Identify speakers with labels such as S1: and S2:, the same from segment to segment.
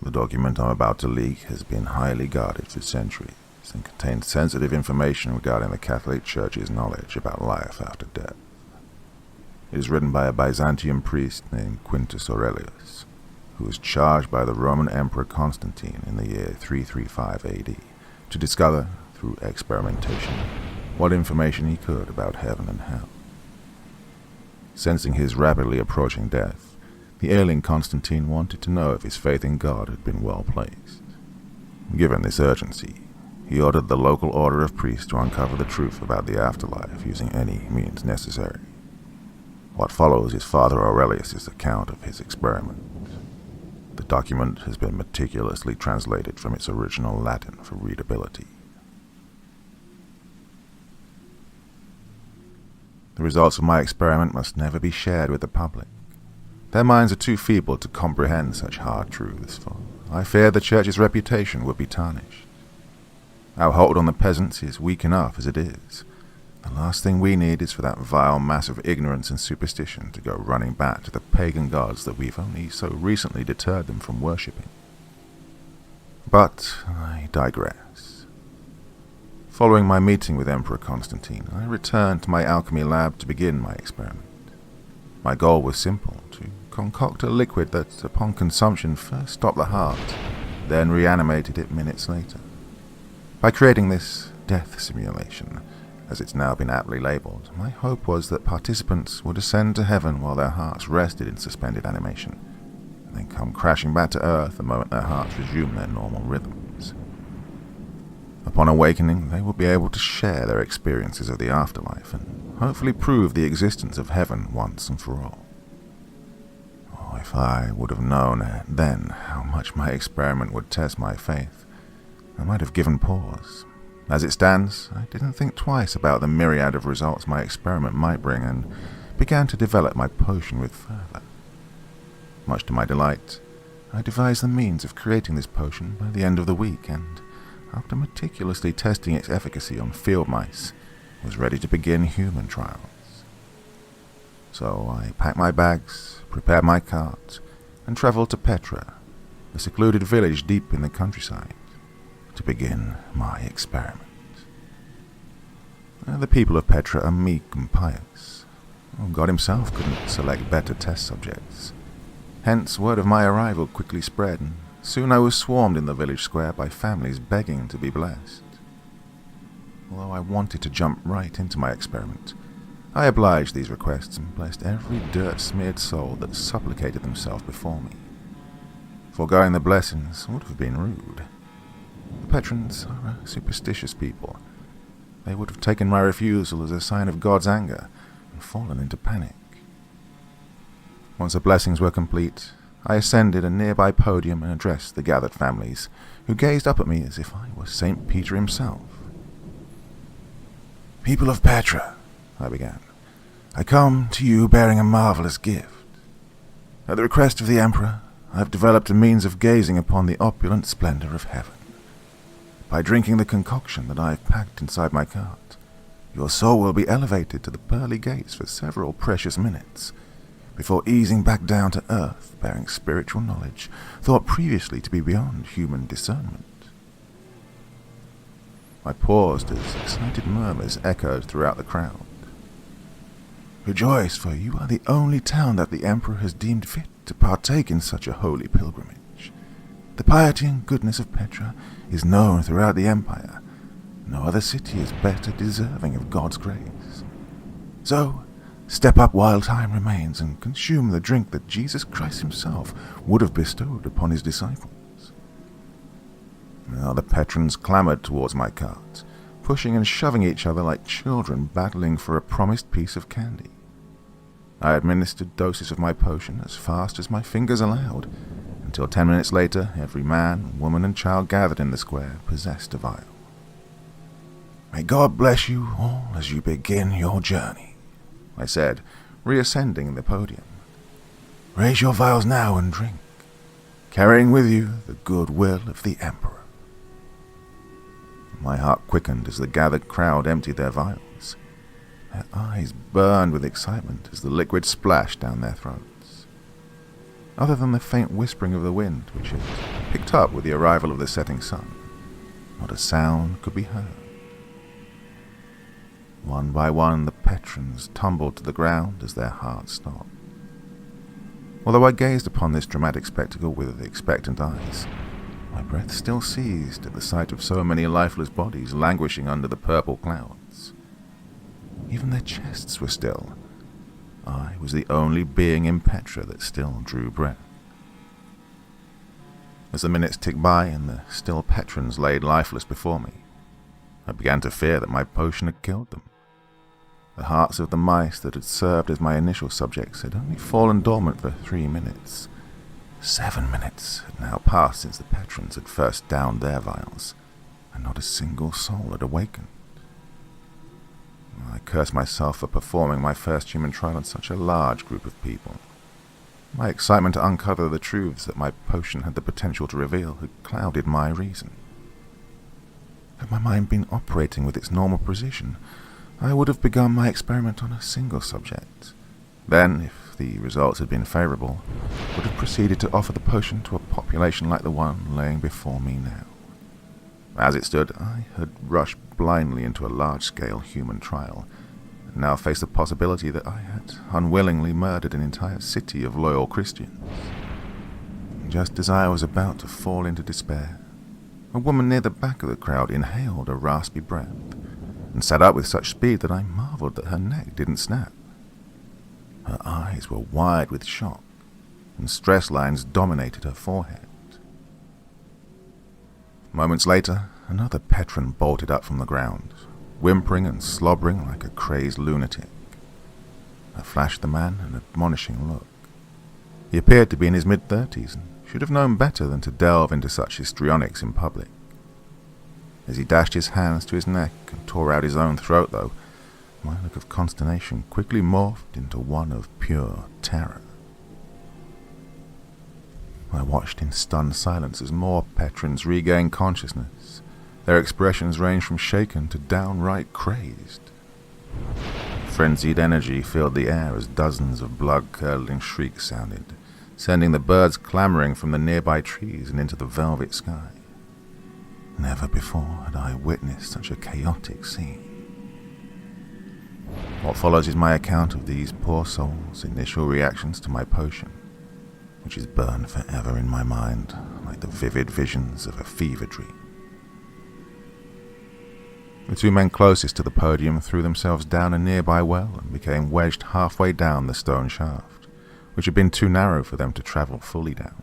S1: The document I'm about to leak has been highly guarded for centuries and contains sensitive information regarding the Catholic Church's knowledge about life after death. It is written by a Byzantium priest named Quintus Aurelius, who was charged by the Roman Emperor Constantine in the year 335 AD to discover, through experimentation, what information he could about heaven and hell. Sensing his rapidly approaching death, the ailing Constantine wanted to know if his faith in God had been well placed. Given this urgency, he ordered the local order of priests to uncover the truth about the afterlife using any means necessary. What follows is Father Aurelius' account of his experiment. The document has been meticulously translated from its original Latin for readability. The results of my experiment must never be shared with the public. Their minds are too feeble to comprehend such hard truths, for I fear the Church's reputation would be tarnished. Our hold on the peasants is weak enough as it is. The last thing we need is for that vile mass of ignorance and superstition to go running back to the pagan gods that we've only so recently deterred them from worshipping. But I digress. Following my meeting with Emperor Constantine, I returned to my alchemy lab to begin my experiment. My goal was simple, to concoct a liquid that, upon consumption, first stopped the heart, then reanimated it minutes later. By creating this death simulation, as it's now been aptly labeled, my hope was that participants would ascend to heaven while their hearts rested in suspended animation, and then come crashing back to earth the moment their hearts resume their normal rhythms. Upon awakening, they would be able to share their experiences of the afterlife and hopefully prove the existence of heaven once and for all. Oh, if I would have known then how much my experiment would test my faith, I might have given pause. As it stands, I didn't think twice about the myriad of results my experiment might bring and began to develop my potion with fervor. Much to my delight, I devised the means of creating this potion by the end of the week and, after meticulously testing its efficacy on field mice, was ready to begin human trials. So I packed my bags, prepared my cart, and traveled to Petra, a secluded village deep in the countryside, to begin my experiment. The people of Petra are meek and pious. God himself couldn't select better test subjects. Hence, word of my arrival quickly spread, and soon I was swarmed in the village square by families begging to be blessed. Although I wanted to jump right into my experiment, I obliged these requests and blessed every dirt-smeared soul that supplicated themselves before me. Foregoing the blessings would have been rude. The Petrans are a superstitious people. They would have taken my refusal as a sign of God's anger and fallen into panic. Once the blessings were complete, I ascended a nearby podium and addressed the gathered families, who gazed up at me as if I were St. Peter himself. "People of Petra," I began, "I come to you bearing a marvelous gift. At the request of the Emperor, I have developed a means of gazing upon the opulent splendor of heaven. By drinking the concoction that I have packed inside my cart, your soul will be elevated to the pearly gates for several precious minutes, before easing back down to earth, bearing spiritual knowledge thought previously to be beyond human discernment." I paused as excited murmurs echoed throughout the crowd. "Rejoice, for you are the only town that the Emperor has deemed fit to partake in such a holy pilgrimage. The piety and goodness of Petra is known throughout the empire. No other city is better deserving of God's grace. So, step up while time remains and consume the drink that Jesus Christ himself would have bestowed upon his disciples." Now the Petrans clamored towards my cart, pushing and shoving each other like children battling for a promised piece of candy. I administered doses of my potion as fast as my fingers allowed, until 10 minutes later every man, woman, and child gathered in the square possessed a vial. "May God bless you all as you begin your journey," I said, reascending the podium. "Raise your vials now and drink, carrying with you the good will of the Emperor." My heart quickened as the gathered crowd emptied their vials. Their eyes burned with excitement as the liquid splashed down their throats. Other than the faint whispering of the wind, which had picked up with the arrival of the setting sun. Not a sound could be heard. One by one, the patrons tumbled to the ground as their hearts stopped. Although I gazed upon this dramatic spectacle with expectant eyes, my breath still seized at the sight of so many lifeless bodies languishing under the purple clouds. Even their chests were still. I was the only being in Petra that still drew breath. As the minutes ticked by and the still patrons laid lifeless before me, I began to fear that my potion had killed them. The hearts of the mice that had served as my initial subjects had only fallen dormant for 3 minutes. 7 minutes had now passed since the patrons had first downed their vials, and not a single soul had awakened. I cursed myself for performing my first human trial on such a large group of people. My excitement to uncover the truths that my potion had the potential to reveal had clouded my reason. Had my mind been operating with its normal precision, I would have begun my experiment on a single subject. Then, if the results had been favorable, would have proceeded to offer the potion to a population like the one laying before me now. As it stood, I had rushed blindly into a large-scale human trial, and now faced the possibility that I had unwillingly murdered an entire city of loyal Christians. Just as I was about to fall into despair, a woman near the back of the crowd inhaled a raspy breath, and sat up with such speed that I marveled that her neck didn't snap. Her eyes were wide with shock, and stress lines dominated her forehead. Moments later, another patron bolted up from the ground, whimpering and slobbering like a crazed lunatic. I flashed the man an admonishing look. He appeared to be in his mid-30s and should have known better than to delve into such histrionics in public. As he dashed his hands to his neck and tore out his own throat, though, my look of consternation quickly morphed into one of pure terror. I watched in stunned silence as more patrons regained consciousness. Their expressions ranged from shaken to downright crazed. Frenzied energy filled the air as dozens of blood-curdling shrieks sounded, sending the birds clamoring from the nearby trees and into the velvet sky. Never before had I witnessed such a chaotic scene. What follows is my account of these poor souls' initial reactions to my potion, which is burned forever in my mind like the vivid visions of a fever dream. The 2 men closest to the podium threw themselves down a nearby well and became wedged halfway down the stone shaft, which had been too narrow for them to travel fully down.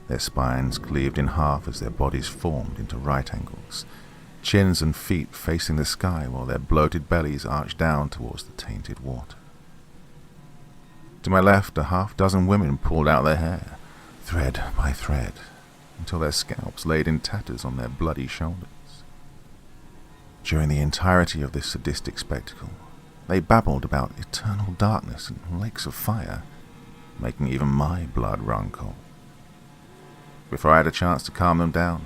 S1: Their spines cleaved in half as their bodies formed into right angles, chins and feet facing the sky while their bloated bellies arched down towards the tainted water. To my left, a half-dozen women pulled out their hair, thread by thread, until their scalps laid in tatters on their bloody shoulders. During the entirety of this sadistic spectacle, they babbled about eternal darkness and lakes of fire, making even my blood run cold. Before I had a chance to calm them down,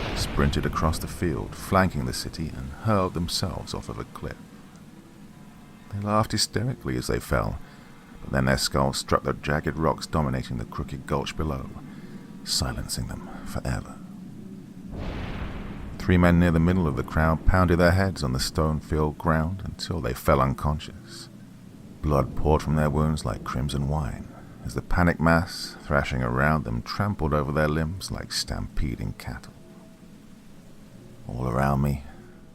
S1: they sprinted across the field, flanking the city, and hurled themselves off of a cliff. They laughed hysterically as they fell, but then their skulls struck the jagged rocks dominating the crooked gulch below, silencing them forever. 3 men near the middle of the crowd pounded their heads on the stone-filled ground until they fell unconscious. Blood poured from their wounds like crimson wine, as the panicked mass thrashing around them trampled over their limbs like stampeding cattle. All around me,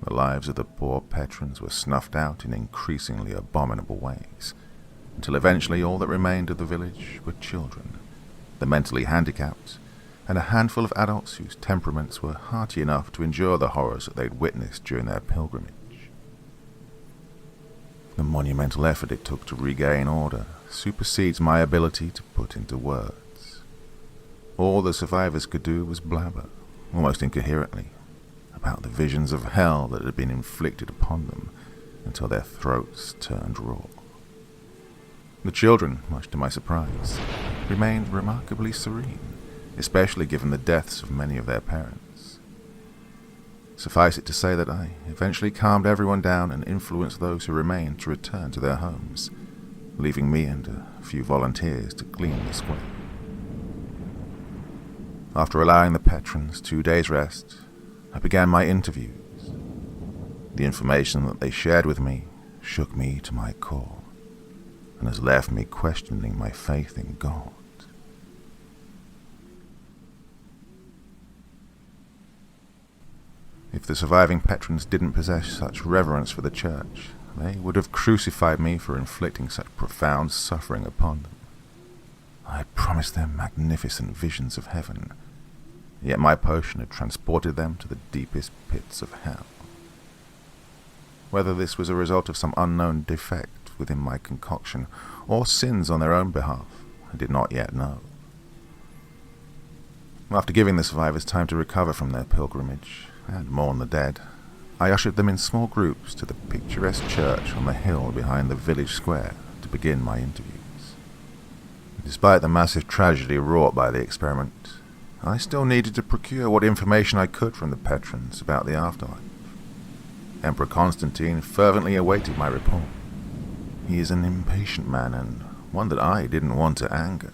S1: the lives of the poor patrons were snuffed out in increasingly abominable ways, until eventually all that remained of the village were children, the mentally handicapped, and a handful of adults whose temperaments were hearty enough to endure the horrors that they'd witnessed during their pilgrimage. The monumental effort it took to regain order supersedes my ability to put into words. All the survivors could do was blabber, almost incoherently, about the visions of hell that had been inflicted upon them until their throats turned raw. The children, much to my surprise, remained remarkably serene, especially given the deaths of many of their parents. Suffice it to say that I eventually calmed everyone down and influenced those who remained to return to their homes, leaving me and a few volunteers to clean the square. After allowing the patrons 2 days' rest, I began my interviews. The information that they shared with me shook me to my core and has left me questioning my faith in God. If the surviving patrons didn't possess such reverence for the church, they would have crucified me for inflicting such profound suffering upon them. I had promised them magnificent visions of heaven, yet my potion had transported them to the deepest pits of hell. Whether this was a result of some unknown defect within my concoction, or sins on their own behalf, I did not yet know. After giving the survivors time to recover from their pilgrimage and mourn the dead, I ushered them in small groups to the picturesque church on the hill behind the village square to begin my interviews. Despite the massive tragedy wrought by the experiment, I still needed to procure what information I could from the patrons about the afterlife. Emperor Constantine fervently awaited my report. He is an impatient man, and one that I didn't want to anger.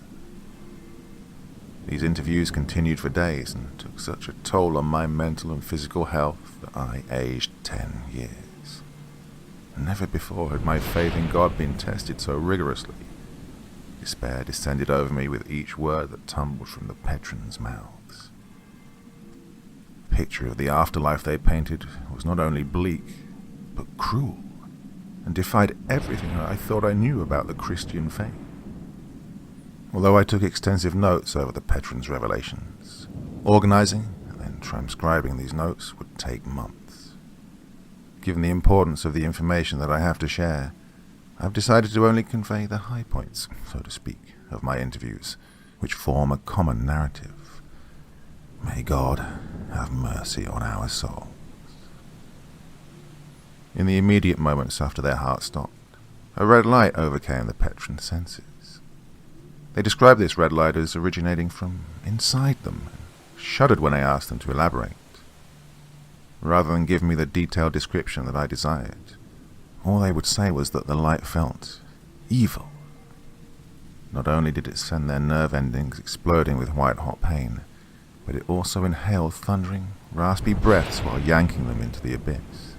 S1: These interviews continued for days and took such a toll on my mental and physical health that I aged 10 years. Never before had my faith in God been tested so rigorously. Despair descended over me with each word that tumbled from the patrons' mouths. The picture of the afterlife they painted was not only bleak, but cruel, and defied everything I thought I knew about the Christian faith. Although I took extensive notes over the patrons' revelations, organizing and then transcribing these notes would take months. Given the importance of the information that I have to share, I've decided to only convey the high points, so to speak, of my interviews, which form a common narrative. May God have mercy on our souls. In the immediate moments after their heart stopped, a red light overcame the patrons' senses. They described this red light as originating from inside them, and shuddered when I asked them to elaborate. Rather than give me the detailed description that I desired, all they would say was that the light felt evil. Not only did it send their nerve endings exploding with white-hot pain, but it also inhaled thundering, raspy breaths while yanking them into the abyss.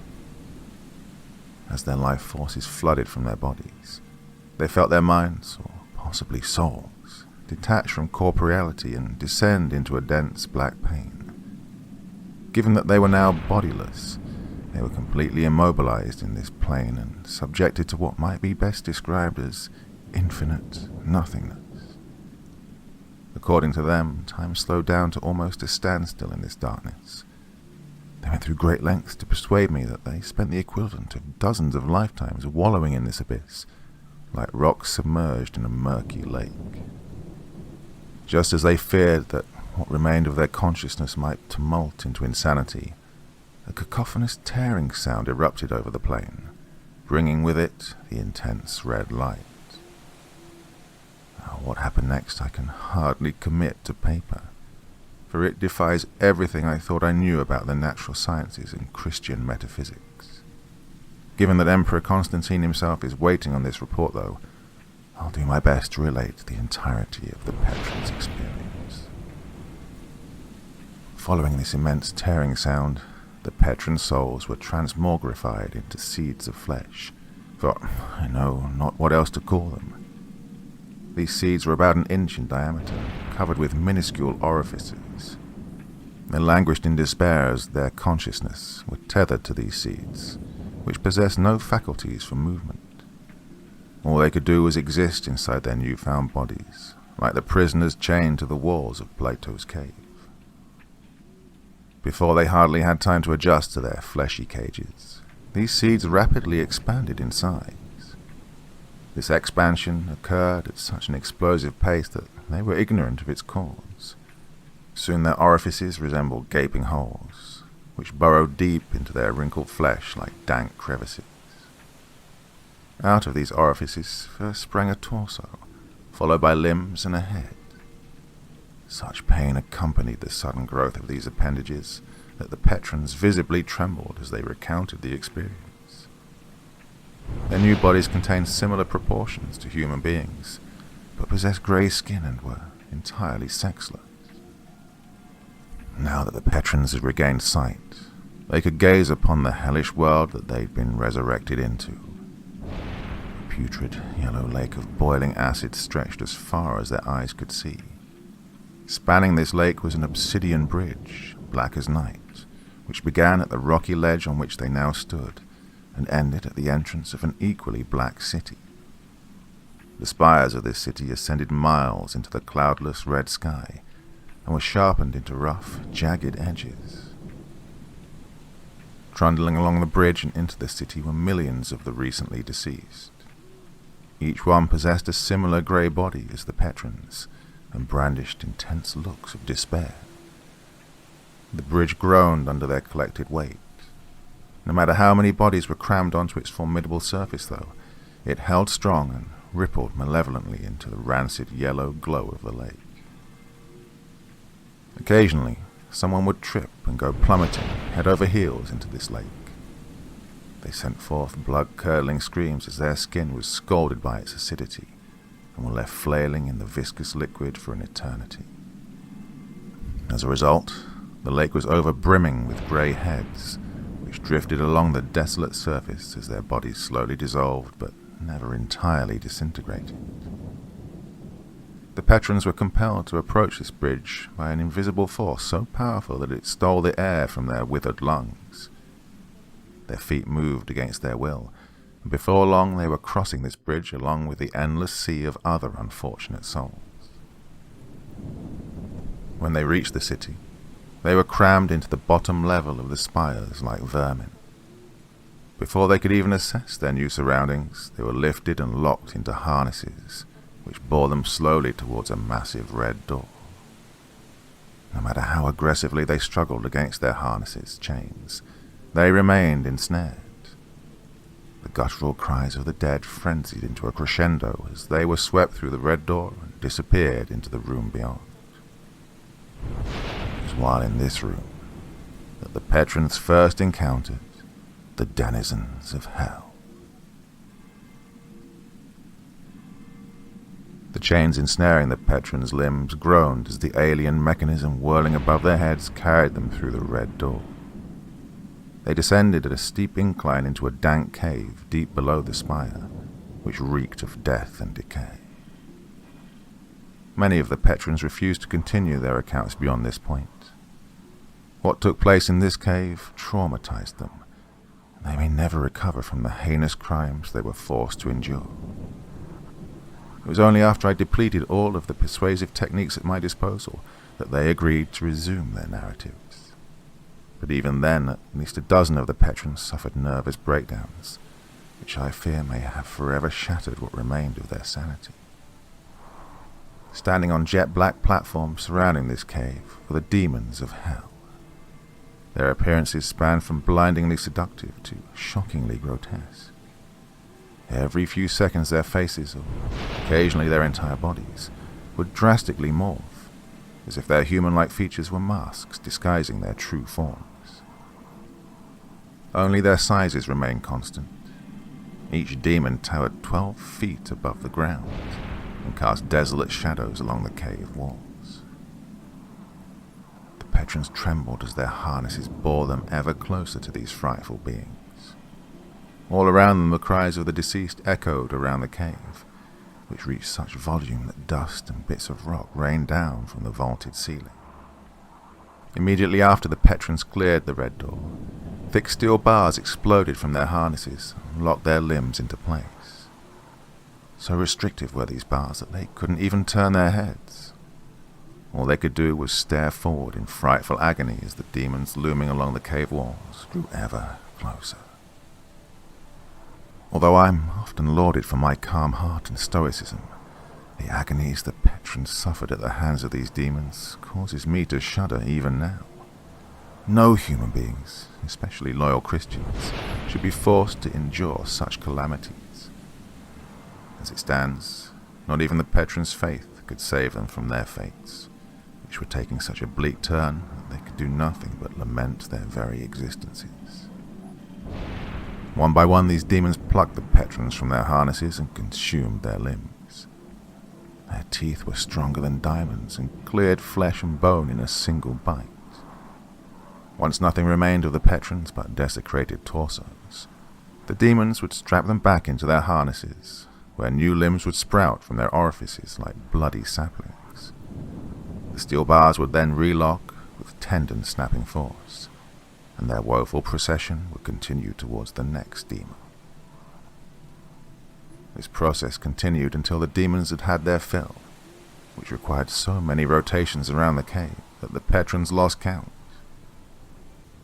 S1: As their life forces flooded from their bodies, they felt their minds, or possibly souls, detach from corporeality and descend into a dense black pain. Given that they were now bodiless, they were completely immobilized in this plane and subjected to what might be best described as infinite nothingness. According to them, time slowed down to almost a standstill in this darkness. They went through great lengths to persuade me that they spent the equivalent of dozens of lifetimes wallowing in this abyss, like rocks submerged in a murky lake. Just as they feared that what remained of their consciousness might tumult into insanity, a cacophonous tearing sound erupted over the plain, bringing with it the intense red light. What happened next I can hardly commit to paper, for it defies everything I thought I knew about the natural sciences and Christian metaphysics. Given that Emperor Constantine himself is waiting on this report, though, I'll do my best to relate the entirety of the patrons' experience. Following this immense tearing sound, the patron souls were transmogrified into seeds of flesh, for I know not what else to call them. These seeds were about 1 inch in diameter, covered with minuscule orifices. They languished in despair as their consciousness were tethered to these seeds, which possessed no faculties for movement. All they could do was exist inside their newfound bodies, like the prisoners chained to the walls of Plato's cave. Before they hardly had time to adjust to their fleshy cages, these seeds rapidly expanded in size. This expansion occurred at such an explosive pace that they were ignorant of its cause. Soon their orifices resembled gaping holes, which burrowed deep into their wrinkled flesh like dank crevices. Out of these orifices first sprang a torso, followed by limbs and a head. Such pain accompanied the sudden growth of these appendages that the patrons visibly trembled as they recounted the experience. Their new bodies contained similar proportions to human beings, but possessed grey skin and were entirely sexless. Now that the patrons had regained sight, they could gaze upon the hellish world that they'd been resurrected into. A putrid yellow lake of boiling acid stretched as far as their eyes could see. Spanning this lake was an obsidian bridge, black as night, which began at the rocky ledge on which they now stood, and ended at the entrance of an equally black city. The spires of this city ascended miles into the cloudless red sky, and were sharpened into rough, jagged edges. Trundling along the bridge and into the city were millions of the recently deceased. Each one possessed a similar grey body as the patrons, and brandished intense looks of despair. The bridge groaned under their collected weight. No matter how many bodies were crammed onto its formidable surface, though, it held strong and rippled malevolently into the rancid yellow glow of the lake. Occasionally, someone would trip and go plummeting head over heels into this lake. They sent forth blood-curdling screams as their skin was scalded by its acidity, and were left flailing in the viscous liquid for an eternity. As a result, the lake was over-brimming with grey heads, which drifted along the desolate surface as their bodies slowly dissolved but never entirely disintegrated. The patrons were compelled to approach this bridge by an invisible force so powerful that it stole the air from their withered lungs. Their feet moved against their will, and before long they were crossing this bridge along with the endless sea of other unfortunate souls. When they reached the city, they were crammed into the bottom level of the spires like vermin. Before they could even assess their new surroundings, they were lifted and locked into harnesses, which bore them slowly towards a massive red door. No matter how aggressively they struggled against their harnesses' chains, they remained ensnared. The guttural cries of the dead frenzied into a crescendo as they were swept through the red door and disappeared into the room beyond. It was while in this room that the patrons first encountered the denizens of hell. The chains ensnaring the patrons' limbs groaned as the alien mechanism whirling above their heads carried them through the red door. They descended at a steep incline into a dank cave deep below the spire, which reeked of death and decay. Many of the patrons refused to continue their accounts beyond this point. What took place in this cave traumatized them, and they may never recover from the heinous crimes they were forced to endure. It was only after I depleted all of the persuasive techniques at my disposal that they agreed to resume their narratives. But even then, at least a dozen of the patrons suffered nervous breakdowns, which I fear may have forever shattered what remained of their sanity. Standing on jet-black platforms surrounding this cave were the demons of hell. Their appearances spanned from blindingly seductive to shockingly grotesque. Every few seconds their faces, or occasionally their entire bodies, would drastically morph, as if their human-like features were masks disguising their true forms. Only their sizes remained constant. Each demon towered 12 feet above the ground and cast desolate shadows along the cave walls. The patrons trembled as their harnesses bore them ever closer to these frightful beings. All around them the cries of the deceased echoed around the cave, which reached such volume that dust and bits of rock rained down from the vaulted ceiling. Immediately after the patrons cleared the red door, thick steel bars exploded from their harnesses and locked their limbs into place. So restrictive were these bars that they couldn't even turn their heads. All they could do was stare forward in frightful agony as the demons looming along the cave walls grew ever closer. Although I'm often lauded for my calm heart and stoicism, the agonies the patrons suffered at the hands of these demons causes me to shudder even now. No human beings, especially loyal Christians, should be forced to endure such calamities. As it stands, not even the patrons' faith could save them from their fates, which were taking such a bleak turn that they could do nothing but lament their very existences. One by one, these demons plucked the patrons from their harnesses and consumed their limbs. Their teeth were stronger than diamonds and cleared flesh and bone in a single bite. Once nothing remained of the patrons but desecrated torsos, the demons would strap them back into their harnesses, where new limbs would sprout from their orifices like bloody saplings. The steel bars would then relock with tendon snapping force, and their woeful procession would continue towards the next demon. This process continued until the demons had had their fill, which required so many rotations around the cave that the patrons lost count.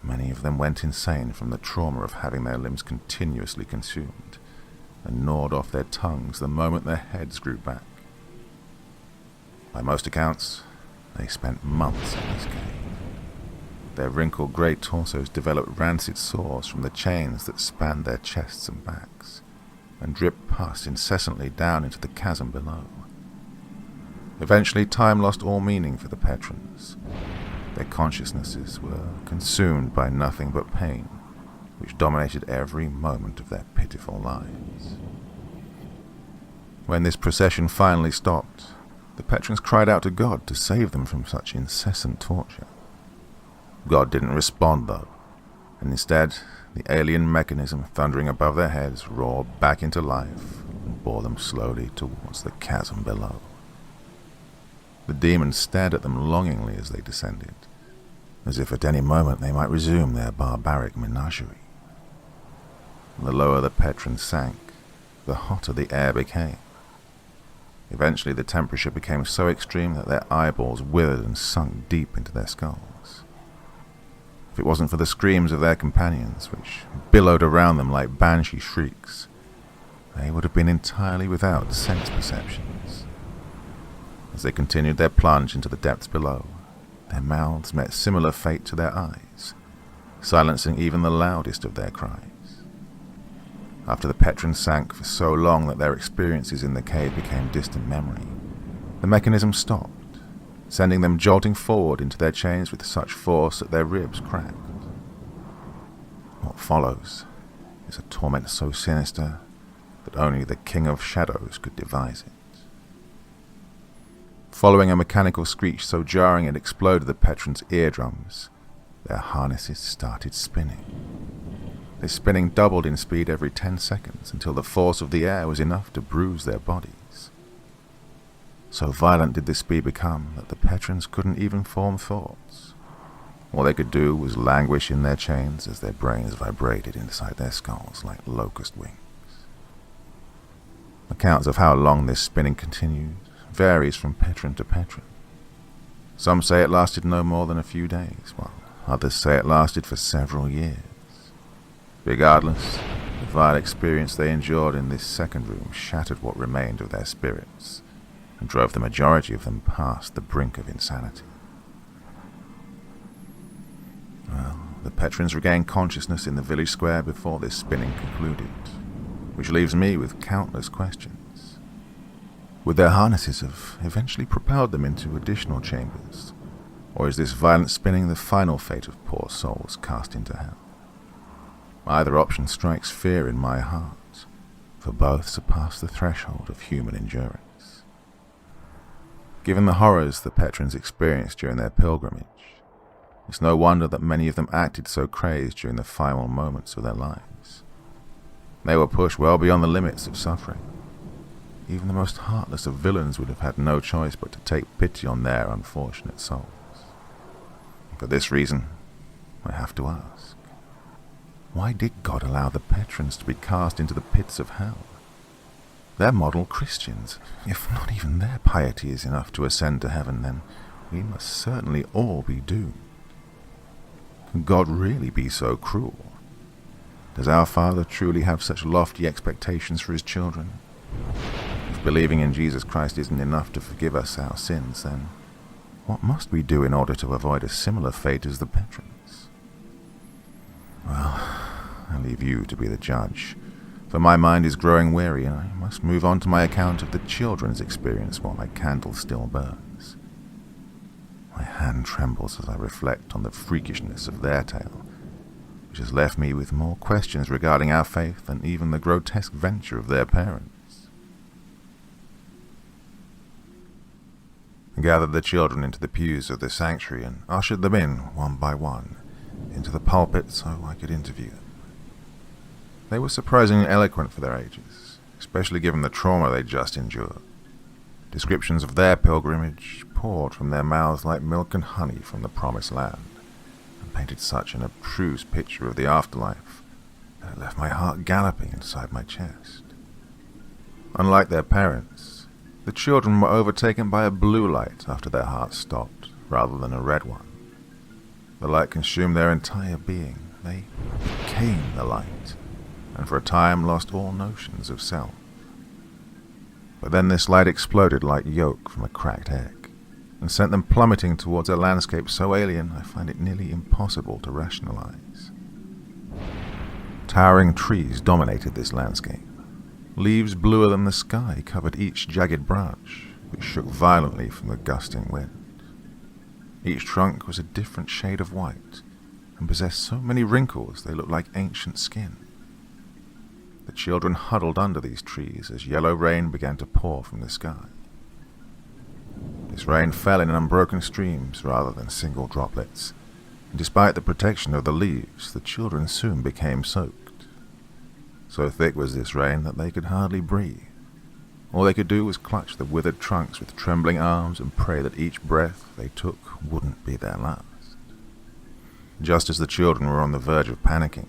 S1: Many of them went insane from the trauma of having their limbs continuously consumed, and gnawed off their tongues the moment their heads grew back. By most accounts, they spent months in this cave. Their wrinkled grey torsos developed rancid sores from the chains that spanned their chests and backs, and dripped pus incessantly down into the chasm below. Eventually, time lost all meaning for the patrons. Their consciousnesses were consumed by nothing but pain, which dominated every moment of their pitiful lives. When this procession finally stopped, the patrons cried out to God to save them from such incessant torture. God didn't respond, though, and instead, the alien mechanism thundering above their heads roared back into life and bore them slowly towards the chasm below. The demons stared at them longingly as they descended, as if at any moment they might resume their barbaric menagerie. The lower the patrons sank, the hotter the air became. Eventually the temperature became so extreme that their eyeballs withered and sunk deep into their skulls. If it wasn't for the screams of their companions, which billowed around them like banshee shrieks, they would have been entirely without sense perceptions. As they continued their plunge into the depths below, their mouths met similar fate to their eyes, silencing even the loudest of their cries. After the patrons sank for so long that their experiences in the cave became distant memory, the mechanism stopped, sending them jolting forward into their chains with such force that their ribs cracked. What follows is a torment so sinister that only the King of Shadows could devise it. Following a mechanical screech so jarring it exploded the patrons' eardrums, their harnesses started spinning. This spinning doubled in speed every 10 seconds until the force of the air was enough to bruise their bodies. So violent did this speed become that the patrons couldn't even form thoughts. All they could do was languish in their chains as their brains vibrated inside their skulls like locust wings. Accounts of how long this spinning continued varies from patron to patron. Some say it lasted no more than a few days, while others say it lasted for several years. Regardless, the vile experience they endured in this second room shattered what remained of their spirits, and drove the majority of them past the brink of insanity. Well, the patrons regained consciousness in the village square before this spinning concluded, which leaves me with countless questions. Would their harnesses have eventually propelled them into additional chambers, or is this violent spinning the final fate of poor souls cast into hell? Either option strikes fear in my heart, for both surpass the threshold of human endurance. Given the horrors the patrons experienced during their pilgrimage, it's no wonder that many of them acted so crazed during the final moments of their lives. They were pushed well beyond the limits of suffering. Even the most heartless of villains would have had no choice but to take pity on their unfortunate souls. For this reason, I have to ask, why did God allow the patrons to be cast into the pits of hell? They're model Christians. If not even their piety is enough to ascend to heaven, then we must certainly all be doomed. Can God really be so cruel? Does our Father truly have such lofty expectations for his children? If believing in Jesus Christ isn't enough to forgive us our sins, then what must we do in order to avoid a similar fate as the patrons? Well, I leave you to be the judge, for my mind is growing weary and I must move on to my account of the children's experience while my candle still burns. My hand trembles as I reflect on the freakishness of their tale, which has left me with more questions regarding our faith than even the grotesque venture of their parents. I gathered the children into the pews of the sanctuary and ushered them in one by one, into the pulpit so I could interview them. They were surprisingly eloquent for their ages, especially given the trauma they'd just endured. Descriptions of their pilgrimage poured from their mouths like milk and honey from the promised land, and painted such an abstruse picture of the afterlife that it left my heart galloping inside my chest. Unlike their parents, the children were overtaken by a blue light after their hearts stopped, rather than a red one. The light consumed their entire being. They became the light, and for a time lost all notions of self. But then this light exploded like yolk from a cracked egg, and sent them plummeting towards a landscape so alien I find it nearly impossible to rationalize. Towering trees dominated this landscape. Leaves bluer than the sky covered each jagged branch, which shook violently from the gusting wind. Each trunk was a different shade of white, and possessed so many wrinkles they looked like ancient skin. The children huddled under these trees as yellow rain began to pour from the sky. This rain fell in unbroken streams rather than single droplets, and despite the protection of the leaves, the children soon became soaked. So thick was this rain that they could hardly breathe. All they could do was clutch the withered trunks with trembling arms and pray that each breath they took wouldn't be their last. Just as the children were on the verge of panicking,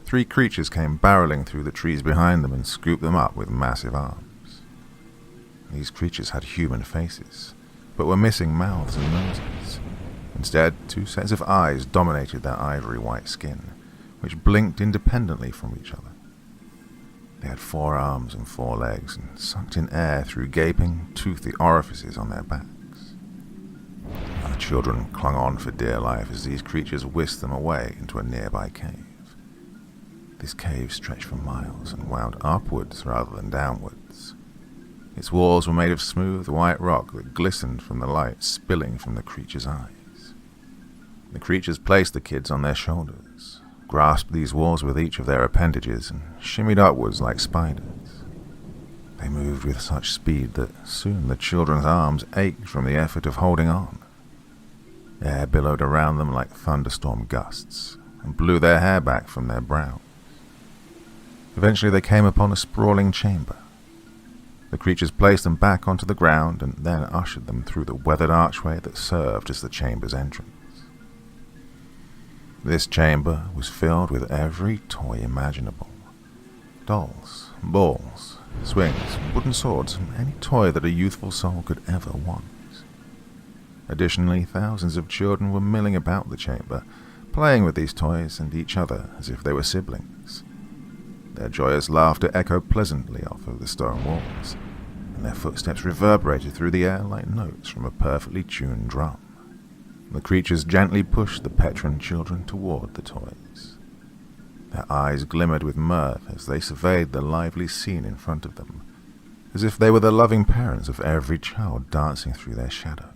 S1: 3 creatures came barreling through the trees behind them and scooped them up with massive arms. These creatures had human faces, but were missing mouths and noses. Instead, 2 sets of eyes dominated their ivory white skin, which blinked independently from each other. They had 4 arms and 4 legs, and sucked in air through gaping, toothy orifices on their backs. The children clung on for dear life as these creatures whisked them away into a nearby cave. This cave stretched for miles and wound upwards rather than downwards. Its walls were made of smooth white rock that glistened from the light spilling from the creatures' eyes. The creatures placed the kids on their shoulders, grasped these walls with each of their appendages, and shimmied upwards like spiders. They moved with such speed that soon the children's arms ached from the effort of holding on. Air billowed around them like thunderstorm gusts, and blew their hair back from their brows. Eventually they came upon a sprawling chamber. The creatures placed them back onto the ground, and then ushered them through the weathered archway that served as the chamber's entrance. This chamber was filled with every toy imaginable. Dolls, balls, swings, wooden swords, and any toy that a youthful soul could ever want. Additionally, thousands of children were milling about the chamber, playing with these toys and each other as if they were siblings. Their joyous laughter echoed pleasantly off of the stone walls, and their footsteps reverberated through the air like notes from a perfectly tuned drum. The creatures gently pushed the Petron children toward the toys. Their eyes glimmered with mirth as they surveyed the lively scene in front of them, as if they were the loving parents of every child dancing through their shadows.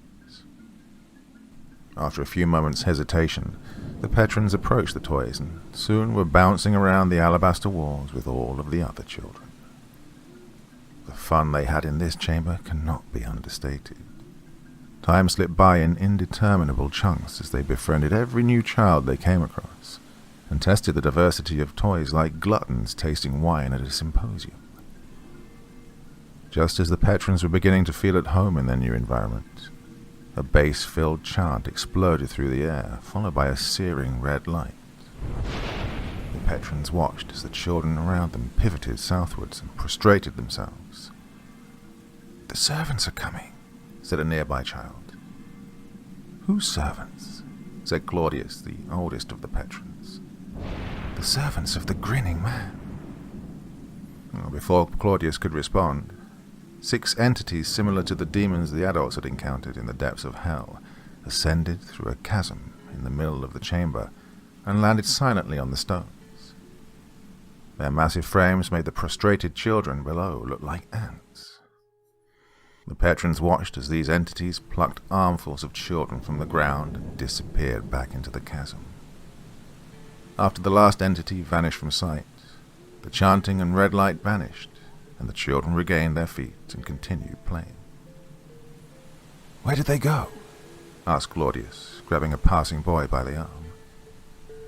S1: After a few moments' hesitation, the Petrons approached the toys and soon were bouncing around the alabaster walls with all of the other children. The fun they had in this chamber cannot be understated. Time slipped by in indeterminable chunks as they befriended every new child they came across, and tested the diversity of toys like gluttons tasting wine at a symposium. Just as the Petrons were beginning to feel at home in their new environment, a bass-filled chant exploded through the air, followed by a searing red light. The Petrons watched as the children around them pivoted southwards and prostrated themselves. "The servants are coming," said a nearby child. "Whose servants?" said Claudius, the oldest of the Petrons. "The servants of the grinning man." Before Claudius could respond, 6 entities similar to the demons the adults had encountered in the depths of hell ascended through a chasm in the middle of the chamber and landed silently on the stones. Their massive frames made the prostrated children below look like ants. The Petrons watched as these entities plucked armfuls of children from the ground and disappeared back into the chasm. After the last entity vanished from sight, the chanting and red light vanished, and the children regained their feet and continued playing. "Where did they go?" asked Claudius, grabbing a passing boy by the arm.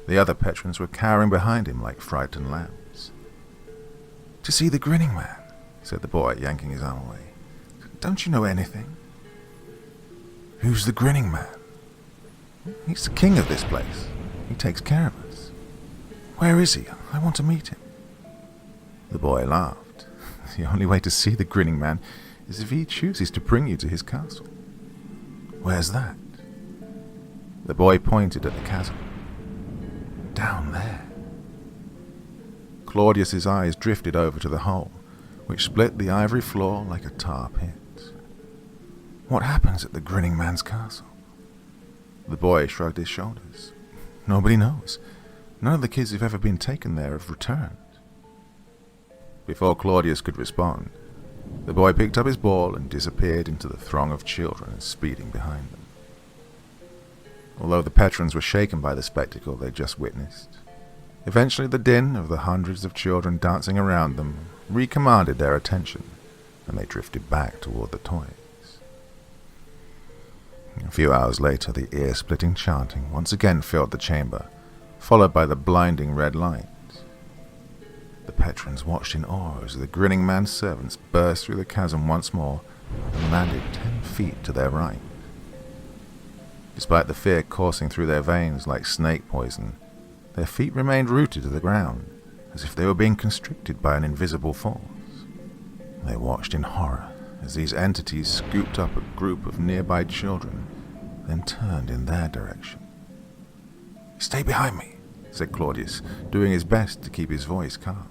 S1: The other patrons were cowering behind him like frightened lambs. "To see the grinning man," said the boy, yanking his arm away. "Don't you know anything?" "Who's the grinning man?" "He's the king of this place. He takes care of us." "Where is he? I want to meet him." The boy laughed. "The only way to see the grinning man is if he chooses to bring you to his castle." "Where's that?" The boy pointed at the chasm. "Down there." Claudius's eyes drifted over to the hole, which split the ivory floor like a tar pit. "What happens at the grinning man's castle?" The boy shrugged his shoulders. "Nobody knows. None of the kids who've ever been taken there have returned." Before Claudius could respond, the boy picked up his ball and disappeared into the throng of children speeding behind them. Although the patrons were shaken by the spectacle they'd just witnessed, eventually the din of the hundreds of children dancing around them recommanded their attention, and they drifted back toward the toys. A few hours later, the ear-splitting chanting once again filled the chamber, followed by the blinding red light. The patrons watched in awe as the grinning man's servants burst through the chasm once more and landed 10 feet to their right. Despite the fear coursing through their veins like snake poison, their feet remained rooted to the ground, as if they were being constricted by an invisible force. They watched in horror as these entities scooped up a group of nearby children, then turned in their direction. "Stay behind me," said Claudius, doing his best to keep his voice calm.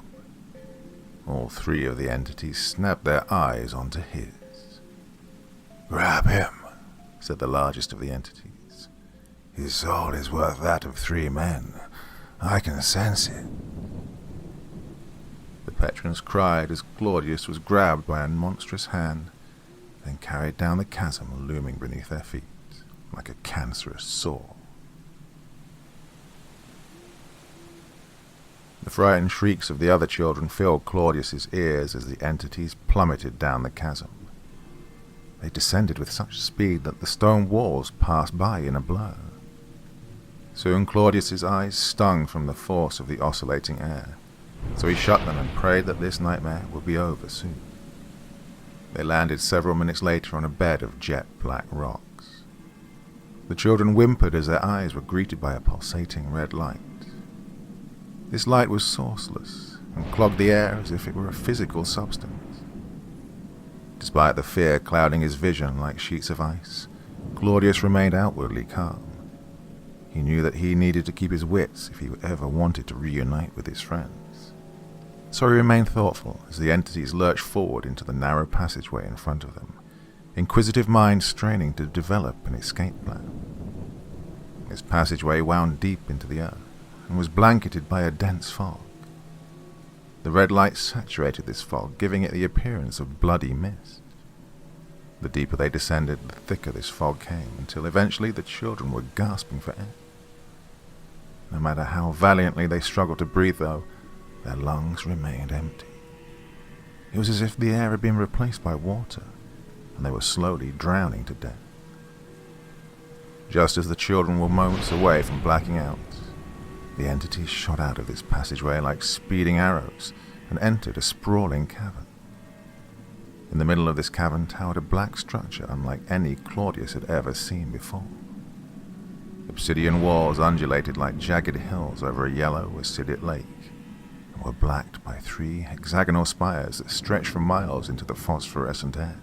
S1: All 3 of the entities snapped their eyes onto his. "Grab him," said the largest of the entities. "His soul is worth that of 3 men. I can sense it." The patrons cried as Claudius was grabbed by a monstrous hand, then carried down the chasm looming beneath their feet, like a cancerous sore. The frightened shrieks of the other children filled Claudius's ears as the entities plummeted down the chasm. They descended with such speed that the stone walls passed by in a blur. Soon Claudius's eyes stung from the force of the oscillating air, so he shut them and prayed that this nightmare would be over soon. They landed several minutes later on a bed of jet-black rocks. The children whimpered as their eyes were greeted by a pulsating red light. This light was sourceless and clogged the air as if it were a physical substance. Despite the fear clouding his vision like sheets of ice, Claudius remained outwardly calm. He knew that he needed to keep his wits if he ever wanted to reunite with his friends. So he remained thoughtful as the entities lurched forward into the narrow passageway in front of them, inquisitive minds straining to develop an escape plan. This passageway wound deep into the earth and was blanketed by a dense fog. The red light saturated this fog, giving it the appearance of bloody mist. The deeper they descended, the thicker this fog came, until eventually the children were gasping for air. No matter how valiantly they struggled to breathe, though, their lungs remained empty. It was as if the air had been replaced by water, and they were slowly drowning to death. Just as the children were moments away from blacking out, the entities shot out of this passageway like speeding arrows and entered a sprawling cavern. In the middle of this cavern towered a black structure unlike any Claudius had ever seen before. Obsidian walls undulated like jagged hills over a yellow, acidic lake, and were blacked by 3 hexagonal spires that stretched for miles into the phosphorescent air.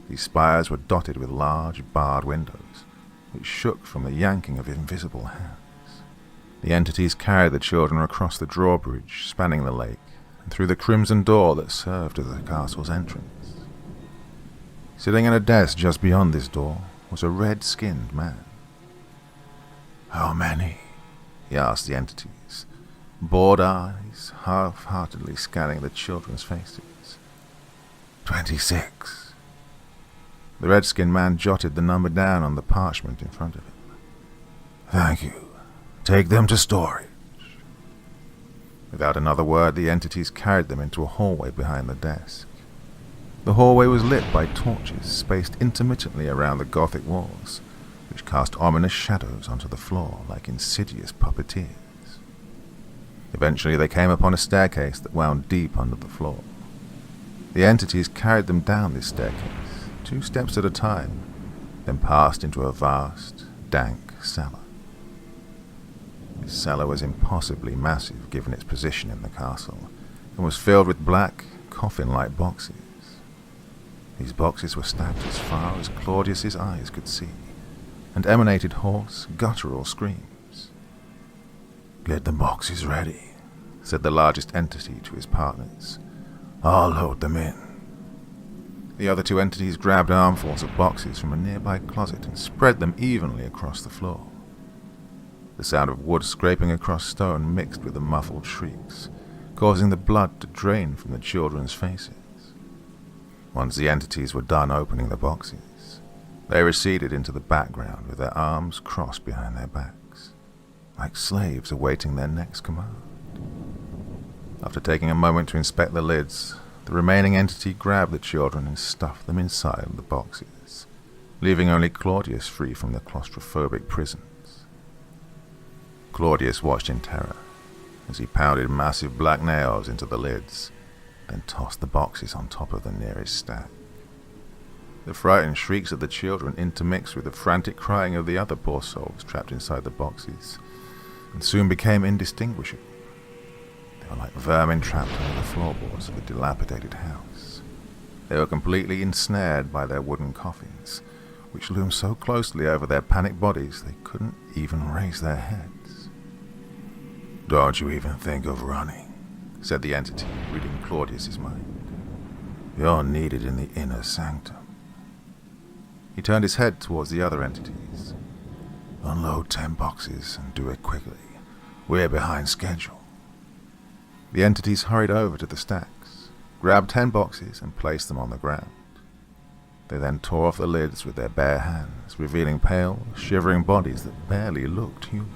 S1: These spires were dotted with large, barred windows, which shook from the yanking of invisible hands. The entities carried the children across the drawbridge spanning the lake, and through the crimson door that served as the castle's entrance. Sitting at a desk just beyond this door was a red-skinned man. "How many?" he asked the entities, bored eyes half-heartedly scanning the children's faces. 26. The red-skinned man jotted the number down on the parchment in front of him. "Thank you. Take them to storage." Without another word, the entities carried them into a hallway behind the desk. The hallway was lit by torches spaced intermittently around the Gothic walls, which cast ominous shadows onto the floor like insidious puppeteers. Eventually they came upon a staircase that wound deep under the floor. The entities carried them down this staircase, 2 steps at a time, then passed into a vast, dank cellar. This cellar was impossibly massive given its position in the castle, and was filled with black, coffin-like boxes. These boxes were stacked as far as Claudius's eyes could see, and emanated hoarse, guttural screams. "Get the boxes ready," said the largest entity to his partners. "I'll load them in." The other 2 entities grabbed armfuls of boxes from a nearby closet and spread them evenly across the floor. The sound of wood scraping across stone mixed with the muffled shrieks, causing the blood to drain from the children's faces. Once the entities were done opening the boxes, they receded into the background with their arms crossed behind their backs, like slaves awaiting their next command. After taking a moment to inspect the lids, the remaining entity grabbed the children and stuffed them inside the boxes, leaving only Claudius free from the claustrophobic prisons. Claudius watched in terror as he pounded massive black nails into the lids, then tossed the boxes on top of the nearest stack. The frightened shrieks of the children intermixed with the frantic crying of the other poor souls trapped inside the boxes, and soon became indistinguishable. They were like vermin trapped under the floorboards of a dilapidated house. They were completely ensnared by their wooden coffins, which loomed so closely over their panicked bodies they couldn't even raise their heads. "Don't you even think of running," said the entity, reading Claudius's mind. "You're needed in the inner sanctum." He turned his head towards the other entities. "Unload 10 boxes and do it quickly. We're behind schedule." The entities hurried over to the stacks, grabbed 10 boxes and placed them on the ground. They then tore off the lids with their bare hands, revealing pale, shivering bodies that barely looked human.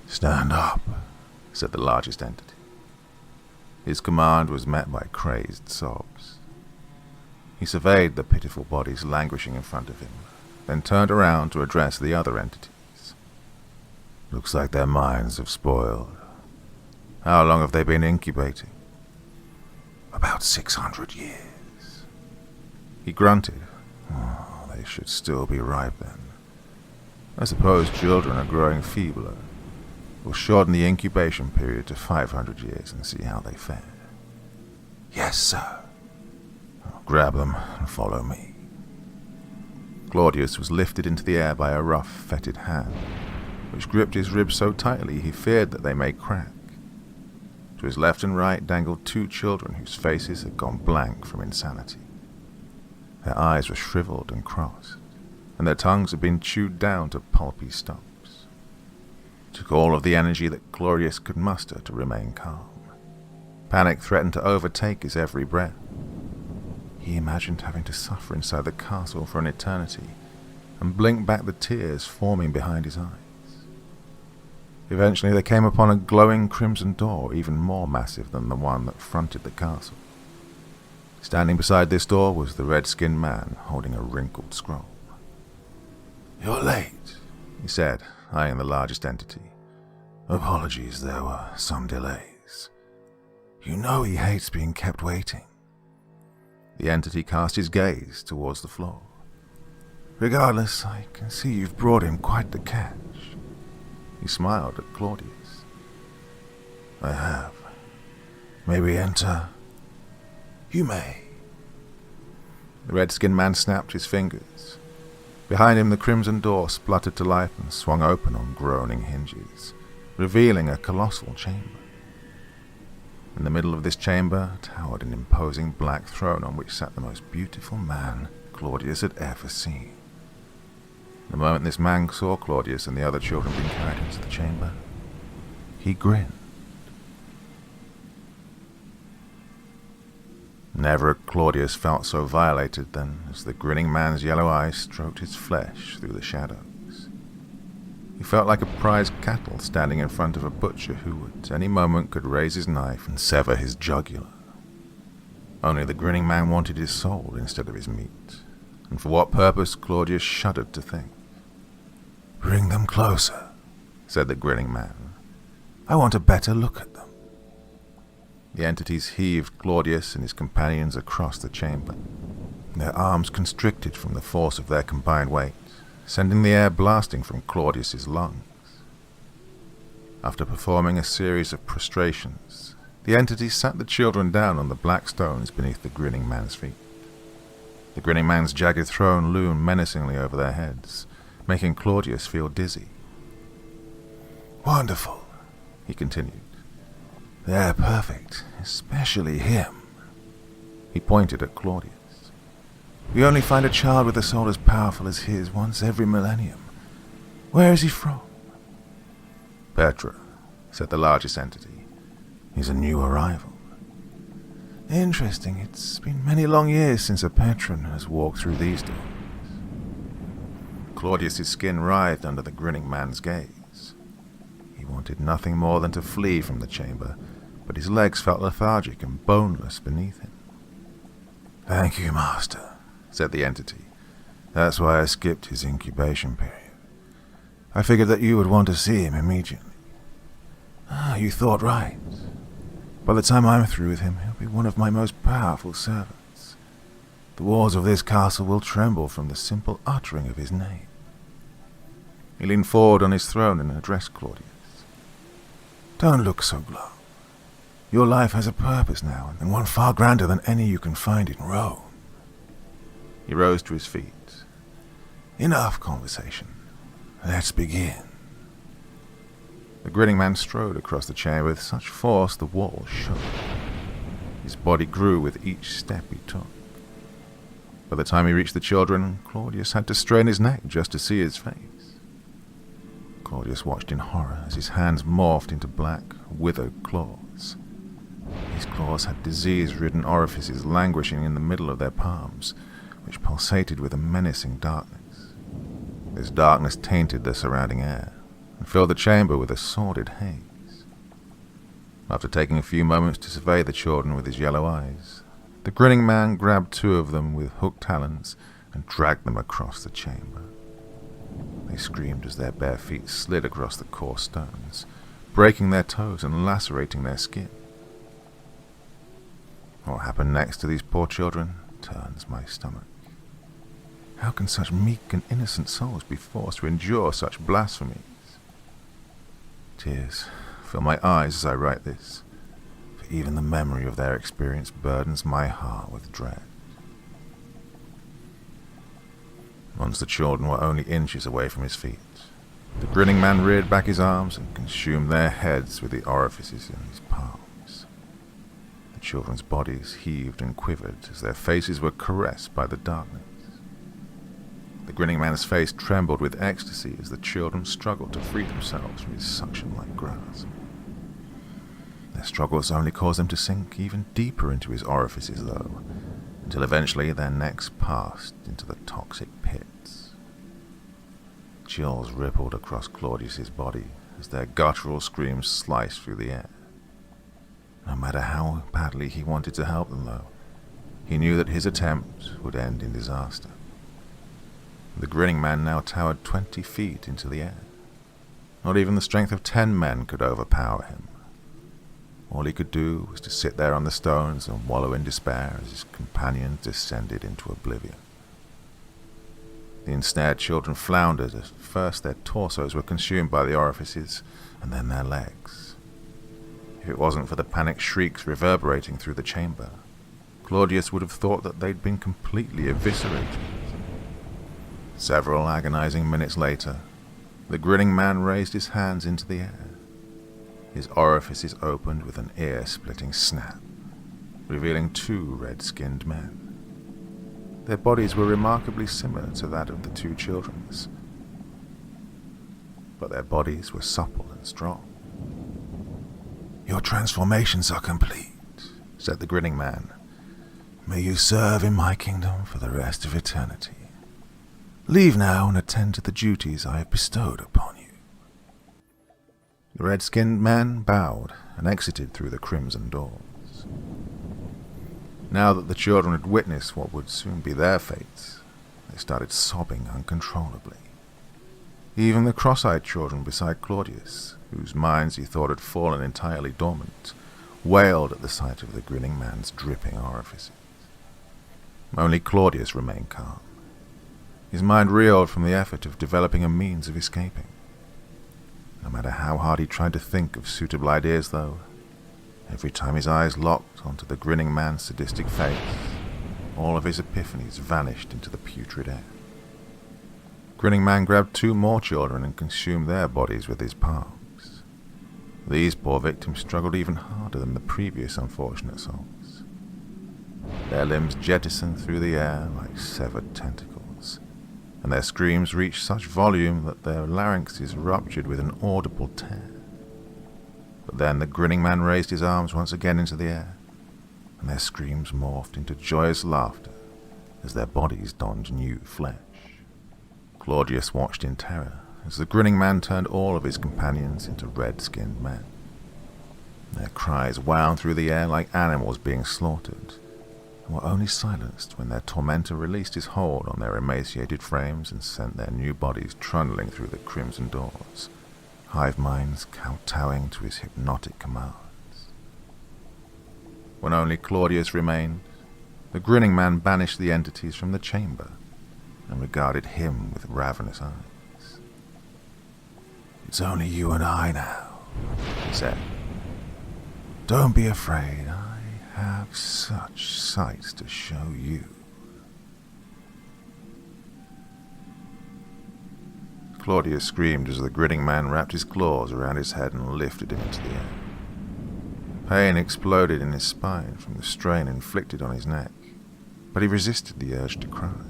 S1: "Stand up," said the largest entity. His command was met by crazed sobs. He surveyed the pitiful bodies languishing in front of him, then turned around to address the other entities. "Looks like their minds have spoiled. How long have they been incubating?" "About 600 years. He grunted. "Oh, they should still be ripe then. I suppose children are growing feebler. We'll shorten the incubation period to 500 years and see how they fare." "Yes, sir." "Grab them and follow me." Claudius was lifted into the air by a rough, fetid hand, which gripped his ribs so tightly he feared that they may crack. To his left and right dangled 2 children whose faces had gone blank from insanity. Their eyes were shriveled and crossed, and their tongues had been chewed down to pulpy stumps. It took all of the energy that Claudius could muster to remain calm. Panic threatened to overtake his every breath. He imagined having to suffer inside the castle for an eternity, and blinked back the tears forming behind his eyes. Eventually they came upon a glowing crimson door even more massive than the one that fronted the castle. Standing beside this door was the red-skinned man holding a wrinkled scroll. "You're late," he said, eyeing the largest entity. "Apologies, there were some delays. You know he hates being kept waiting." The entity cast his gaze towards the floor. "Regardless, I can see you've brought him quite the catch." He smiled at Claudius. "I have. May we enter?" "You may." The red-skinned man snapped his fingers. Behind him the crimson door spluttered to life and swung open on groaning hinges, revealing a colossal chamber. In the middle of this chamber towered an imposing black throne on which sat the most beautiful man Claudius had ever seen. The moment this man saw Claudius and the other children being carried into the chamber, he grinned. Never had Claudius felt so violated than as the grinning man's yellow eyes stroked his flesh through the shadows. He felt like a prize cattle standing in front of a butcher who at any moment could raise his knife and sever his jugular. Only the grinning man wanted his soul instead of his meat, And for what purpose, Claudius shuddered to think. "Bring them closer," said the grinning man. "I want a better look at them." The entities heaved Claudius and his companions across the chamber, their arms constricted from the force of their combined weight, sending the air blasting from Claudius's lungs. After performing a series of prostrations, the entities sat the children down on the black stones beneath the grinning man's feet. The grinning man's jagged throne loomed menacingly over their heads, making Claudius feel dizzy. "Wonderful," he continued. "They're perfect, especially him." He pointed at Claudius. "We only find a child with a soul as powerful as his once every millennium. Where is he from?" "Petra," said the largest entity. "He's a new arrival." "Interesting. It's been many long years since a Petran has walked through these doors." Claudius's skin writhed under the grinning man's gaze. He wanted nothing more than to flee from the chamber, but his legs felt lethargic and boneless beneath him. "Thank you, Master," said the entity. "That's why I skipped his incubation period. I figured that you would want to see him immediately." You thought right. By the time I'm through with him, he'll be one of my most powerful servants. The walls of this castle will tremble from the simple uttering of his name." He leaned forward on his throne and addressed Claudius. "Don't look so glum. Your life has a purpose now, and one far grander than any you can find in Rome." He rose to his feet. "Enough conversation. Let's begin." The grinning man strode across the chamber with such force the walls shook. His body grew with each step he took. By the time he reached the children, Claudius had to strain his neck just to see his face. Claudius watched in horror as his hands morphed into black, withered claws. These claws had disease-ridden orifices languishing in the middle of their palms, which pulsated with a menacing darkness. This darkness tainted the surrounding air and filled the chamber with a sordid haze. After taking a few moments to survey the children with his yellow eyes, the grinning man grabbed two of them with hooked talons and dragged them across the chamber. They screamed as their bare feet slid across the coarse stones, breaking their toes and lacerating their skin. What happened next to these poor children turns my stomach. How can such meek and innocent souls be forced to endure such blasphemies? Tears fill my eyes as I write this, for even the memory of their experience burdens my heart with dread. Once the children were only inches away from his feet, the grinning man reared back his arms and consumed their heads with the orifices in his palms. The children's bodies heaved and quivered as their faces were caressed by the darkness. The grinning man's face trembled with ecstasy as the children struggled to free themselves from his suction-like grasp. Their struggles only caused them to sink even deeper into his orifices, though, until eventually their necks passed into the toxic pits. Chills rippled across Claudius's body as their guttural screams sliced through the air. No matter how badly he wanted to help them, though, he knew that his attempt would end in disaster. The grinning man now towered 20 feet into the air. Not even the strength of 10 men could overpower him. All he could do was to sit there on the stones and wallow in despair as his companions descended into oblivion. The ensnared children floundered as first their torsos were consumed by the orifices, and then their legs. If it wasn't for the panicked shrieks reverberating through the chamber, Claudius would have thought that they'd been completely eviscerated. Several agonizing minutes later, the grinning man raised his hands into the air. His orifices opened with an ear-splitting snap, revealing 2 red-skinned men. Their bodies were remarkably similar to that of the 2 children's, but their bodies were supple and strong. "Your transformations are complete," said the grinning man. "May you serve in my kingdom for the rest of eternity. Leave now and attend to the duties I have bestowed upon you." The red-skinned man bowed and exited through the crimson doors. Now that the children had witnessed what would soon be their fates, started sobbing uncontrollably. Even the cross-eyed children beside Claudius, whose minds he thought had fallen entirely dormant, wailed at the sight of the grinning man's dripping orifices. Only Claudius remained calm. His mind reeled from the effort of developing a means of escaping. No matter how hard he tried to think of suitable ideas, though, every time his eyes locked onto the grinning man's sadistic face, all of his epiphanies vanished into the putrid air. Grinning man grabbed 2 more children and consumed their bodies with his palms. These poor victims struggled even harder than the previous unfortunate souls. Their limbs jettisoned through the air like severed tentacles, and their screams reached such volume that their larynxes ruptured with an audible tear. But then the grinning man raised his arms once again into the air, and their screams morphed into joyous laughter as their bodies donned new flesh. Claudius watched in terror as the grinning man turned all of his companions into red-skinned men. Their cries wound through the air like animals being slaughtered, and were only silenced when their tormentor released his hold on their emaciated frames and sent their new bodies trundling through the crimson doors, hive minds kowtowing to his hypnotic commands. When only Claudius remained, the grinning man banished the entities from the chamber and regarded him with ravenous eyes. "It's only you and I now," he said. "Don't be afraid, I have such sights to show you." Claudius screamed as the grinning man wrapped his claws around his head and lifted him into the air. Pain exploded in his spine from the strain inflicted on his neck, but he resisted the urge to cry.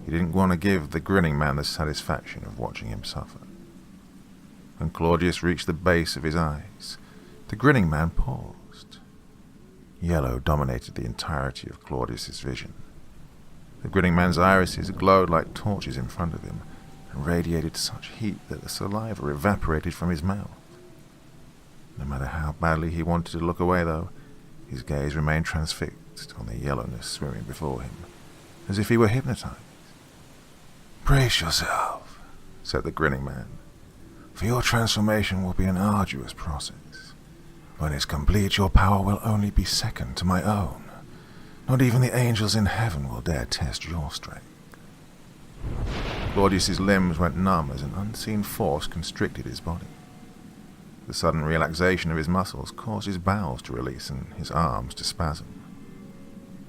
S1: He didn't want to give the grinning man the satisfaction of watching him suffer. When Claudius reached the base of his eyes, the grinning man paused. Yellow dominated the entirety of Claudius's vision. The grinning man's irises glowed like torches in front of him and radiated such heat that the saliva evaporated from his mouth. No matter how badly he wanted to look away, though, his gaze remained transfixed on the yellowness swimming before him, as if he were hypnotized. "Brace yourself," said the grinning man, "for your transformation will be an arduous process. When it's complete, your power will only be second to my own. Not even the angels in heaven will dare test your strength." Claudius's limbs went numb as an unseen force constricted his body. The sudden relaxation of his muscles caused his bowels to release and his arms to spasm.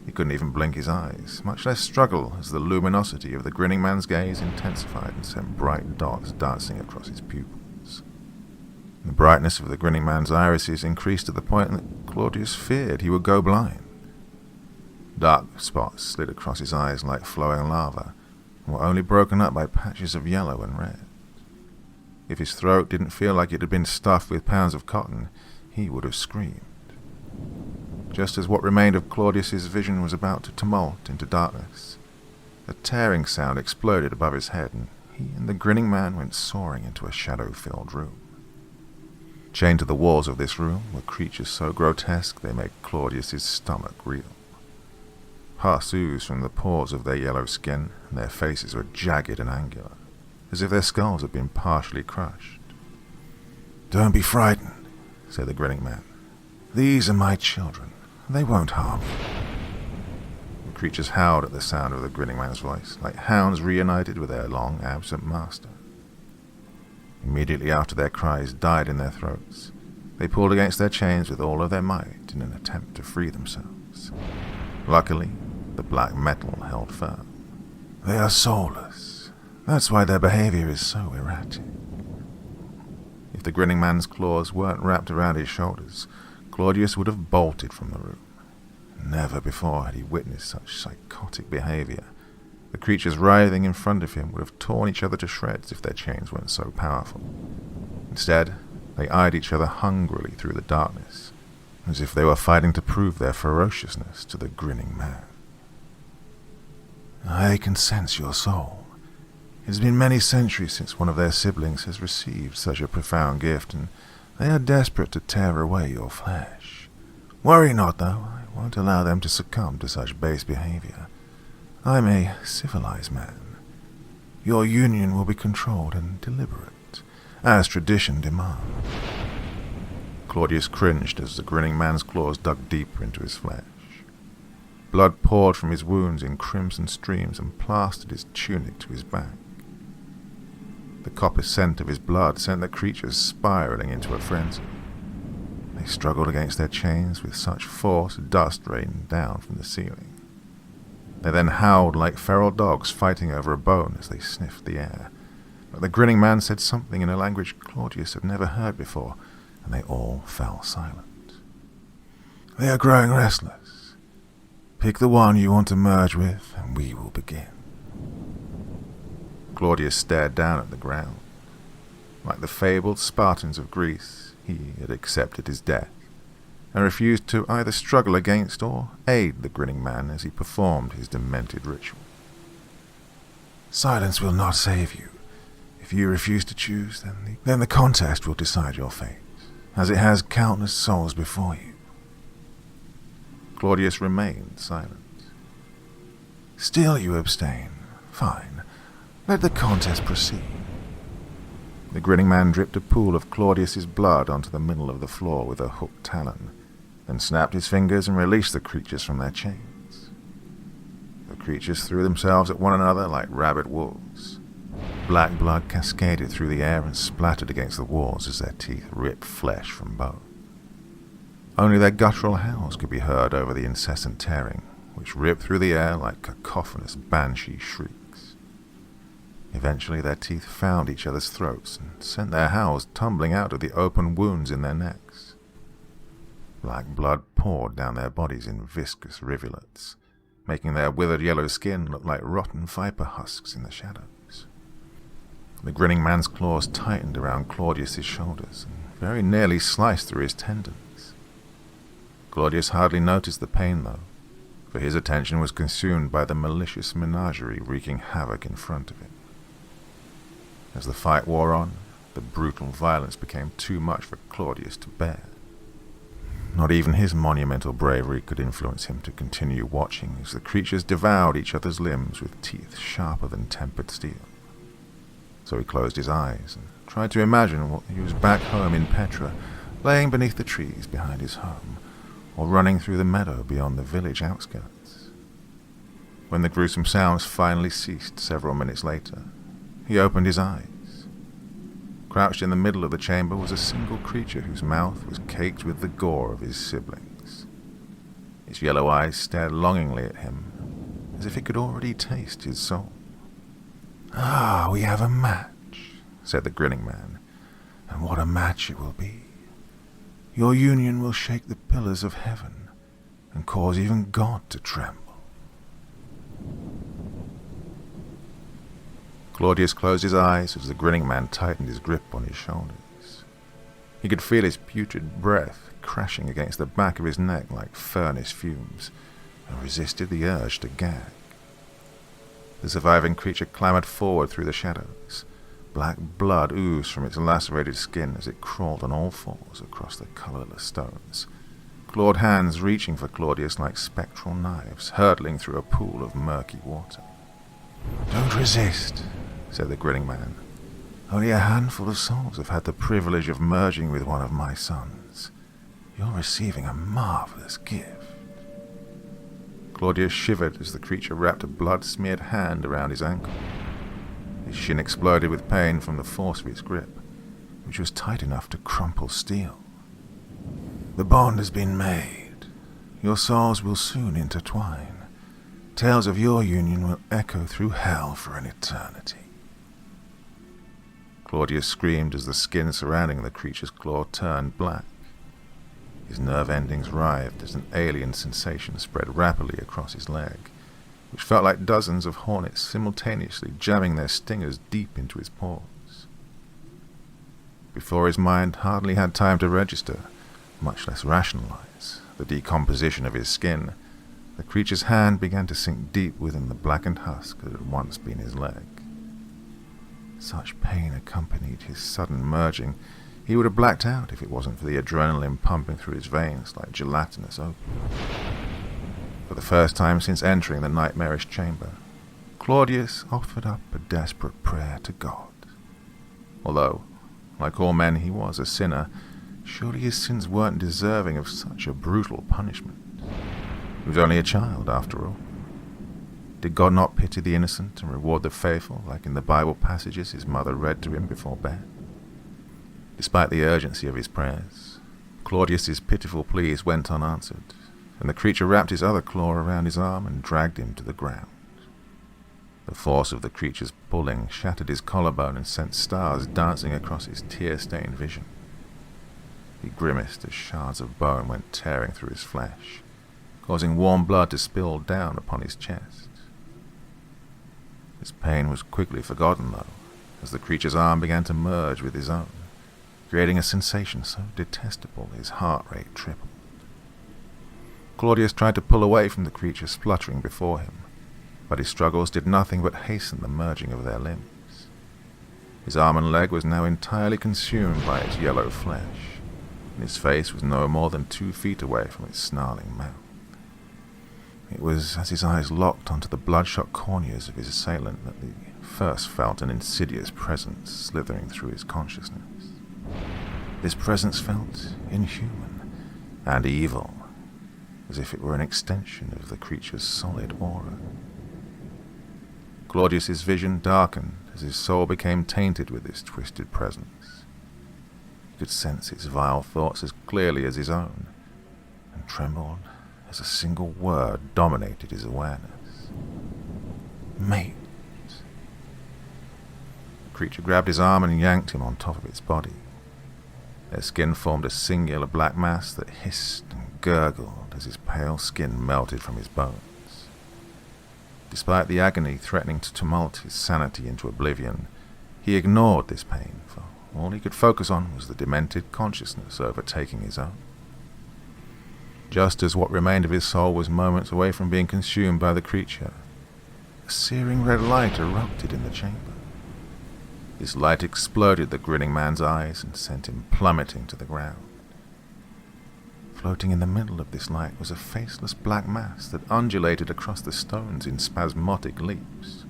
S1: He couldn't even blink his eyes, much less struggle, as the luminosity of the grinning man's gaze intensified and sent bright dots dancing across his pupils. The brightness of the grinning man's irises increased to the point that Claudius feared he would go blind. Dark spots slid across his eyes like flowing lava, and were only broken up by patches of yellow and red. If his throat didn't feel like it had been stuffed with pounds of cotton, he would have screamed. Just as what remained of Claudius's vision was about to tumult into darkness, a tearing sound exploded above his head, and he and the grinning man went soaring into a shadow-filled room. Chained to the walls of this room were creatures so grotesque they made Claudius's stomach reel. Pus oozed from the pores of their yellow skin, and their faces were jagged and angular, as if their skulls had been partially crushed. "Don't be frightened," said the grinning man. "These are my children. They won't harm you." The creatures howled at the sound of the grinning man's voice, like hounds reunited with their long-absent master. Immediately after their cries died in their throats, they pulled against their chains with all of their might in an attempt to free themselves. Luckily, the black metal held firm. "They are soulless. That's why their behavior is so erratic." If the grinning man's claws weren't wrapped around his shoulders, Claudius would have bolted from the room. Never before had he witnessed such psychotic behavior. The creatures writhing in front of him would have torn each other to shreds if their chains weren't so powerful. Instead, they eyed each other hungrily through the darkness, as if they were fighting to prove their ferociousness to the grinning man. "I can sense your soul. It has been many centuries since one of their siblings has received such a profound gift, and they are desperate to tear away your flesh. Worry not, though. I won't allow them to succumb to such base behavior. I'm a civilized man. Your union will be controlled and deliberate, as tradition demands. Claudius cringed as the grinning man's claws dug deeper into his flesh. Blood poured from his wounds in crimson streams and plastered his tunic to his back. The copper scent of his blood sent the creatures spiraling into a frenzy. They struggled against their chains with such force dust rained down from the ceiling. They then howled like feral dogs fighting over a bone as they sniffed the air. But the grinning man said something in a language Claudius had never heard before, and they all fell silent. They are growing restless. Pick the one you want to merge with, and we will begin. Claudius stared down at the ground. Like the fabled Spartans of Greece, he had accepted his death, and refused to either struggle against or aid the grinning man as he performed his demented ritual. Silence will not save you. If you refuse to choose, then the contest will decide your fate, as it has countless souls before you. Claudius remained silent. Still you abstain. Fine. Let the contest proceed. The grinning man dripped a pool of Claudius's blood onto the middle of the floor with a hooked talon, then snapped his fingers and released the creatures from their chains. The creatures threw themselves at one another like rabid wolves. Black blood cascaded through the air and splattered against the walls as their teeth ripped flesh from bone. Only their guttural howls could be heard over the incessant tearing, which ripped through the air like cacophonous banshee shrieks. Eventually their teeth found each other's throats and sent their howls tumbling out of the open wounds in their necks. Black blood poured down their bodies in viscous rivulets, making their withered yellow skin look like rotten viper husks in the shadows. The grinning man's claws tightened around Claudius's shoulders and very nearly sliced through his tendons. Claudius hardly noticed the pain, though, for his attention was consumed by the malicious menagerie wreaking havoc in front of him. As the fight wore on, the brutal violence became too much for Claudius to bear. Not even his monumental bravery could influence him to continue watching as the creatures devoured each other's limbs with teeth sharper than tempered steel. So he closed his eyes and tried to imagine what he was back home in Petra, laying beneath the trees behind his home, or running through the meadow beyond the village outskirts. When the gruesome sounds finally ceased several minutes later, he opened his eyes. Crouched in the middle of the chamber was a single creature whose mouth was caked with the gore of his siblings. Its yellow eyes stared longingly at him, as if it could already taste his soul. "Ah, we have a match," said the grinning man, "and what a match it will be. Your union will shake the pillars of heaven and cause even God to tremble." Claudius closed his eyes as the grinning man tightened his grip on his shoulders. He could feel his putrid breath crashing against the back of his neck like furnace fumes, and resisted the urge to gag. The surviving creature clambered forward through the shadows. Black blood oozed from its lacerated skin as it crawled on all fours across the colorless stones, clawed hands reaching for Claudius like spectral knives, hurtling through a pool of murky water. "Don't resist," said the grinning man. "Only a handful of souls have had the privilege of merging with one of my sons. You're receiving a marvelous gift." Claudius shivered as the creature wrapped a blood-smeared hand around his ankle. His shin exploded with pain from the force of its grip, which was tight enough to crumple steel. "The bond has been made. Your souls will soon intertwine. Tales of your union will echo through hell for an eternity." Claudius screamed as the skin surrounding the creature's claw turned black. His nerve endings writhed as an alien sensation spread rapidly across his leg, which felt like dozens of hornets simultaneously jamming their stingers deep into his paws. Before his mind hardly had time to register, much less rationalize, the decomposition of his skin, the creature's hand began to sink deep within the blackened husk that had once been his leg. Such pain accompanied his sudden merging, he would have blacked out if it wasn't for the adrenaline pumping through his veins like gelatinous opium. For the first time since entering the nightmarish chamber, Claudius offered up a desperate prayer to God. Although, like all men, he was a sinner, surely his sins weren't deserving of such a brutal punishment. He was only a child, after all. Did God not pity the innocent and reward the faithful, like in the Bible passages his mother read to him before bed? Despite the urgency of his prayers, Claudius's pitiful pleas went unanswered, and the creature wrapped his other claw around his arm and dragged him to the ground. The force of the creature's pulling shattered his collarbone and sent stars dancing across his tear-stained vision. He grimaced as shards of bone went tearing through his flesh, causing warm blood to spill down upon his chest. His pain was quickly forgotten, though, as the creature's arm began to merge with his own, creating a sensation so detestable his heart rate tripled. Claudius tried to pull away from the creature spluttering before him, but his struggles did nothing but hasten the merging of their limbs. His arm and leg was now entirely consumed by its yellow flesh, and his face was no more than 2 feet away from its snarling mouth. It was as his eyes locked onto the bloodshot corneas of his assailant that he first felt an insidious presence slithering through his consciousness. This presence felt inhuman and evil, as if it were an extension of the creature's solid aura. Claudius's vision darkened as his soul became tainted with this twisted presence. He could sense its vile thoughts as clearly as his own, and trembled as a single word dominated his awareness. Mate. The creature grabbed his arm and yanked him on top of its body. Their skin formed a singular black mass that hissed and gurgled as his pale skin melted from his bones. Despite the agony threatening to tumult his sanity into oblivion, he ignored this pain, for all he could focus on was the demented consciousness overtaking his own. Just as what remained of his soul was moments away from being consumed by the creature, a searing red light erupted in the chamber. This light exploded the grinning man's eyes and sent him plummeting to the ground. Floating in the middle of this light was a faceless black mass that undulated across the stones in spasmodic leaps.